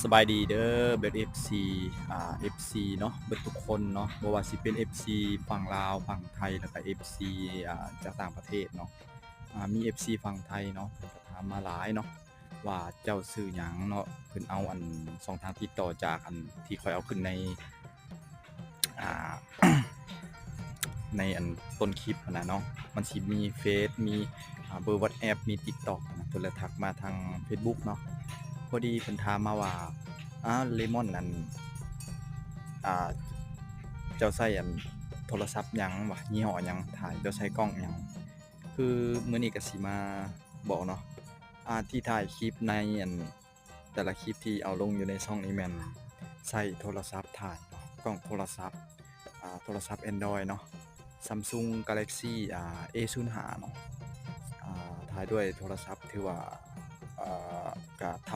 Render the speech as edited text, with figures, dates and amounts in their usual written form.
สบายดีเด้อเบิด FC FC เนาะเบิดทุกคนเนาะบ่ว่าสิเป็น FC ฝั่งลาวฝั่งไทยแล้วก็ FC จากต่างประเทศเนาะมี FC ฝั่งไทยเนาะเพิ่นก็ถามมาหลายเนาะว่าเจ้าชื่อหยังเนาะเพิ่นเอาช่องทางติดต่อจากที่ข้อยเอาขึ้นในอ่า ในต้นคลิปหั้นน่ะเนาะมันสิมีเฟซมีเบอร์ WhatsApp มี TikTok นะเพิ่นเลยทักมาทางเฟซบุ๊กเนาะพอดีเพิ่นถามมาว่าเลมอนนั้นอ่าเจ้าใช้โทรศัพท์หยังวะยี่ห้อหยังถ่ายเจ้าใช้กล้องหยังคือมื้อนี้ก็สิมาบอกเนาะที่ถ่ายคลิปในแต่ละคลิปที่เอาลงอยู่ในช่องนี้แม่นใช้โทรศัพท์ถ่ายเนาะกล้องโทรศัพท์โทรศัพท์ Android เนาะ Samsung Galaxy A05 เนาะถ่ายด้วยโทรศัพท์ถือว่าก็ธรร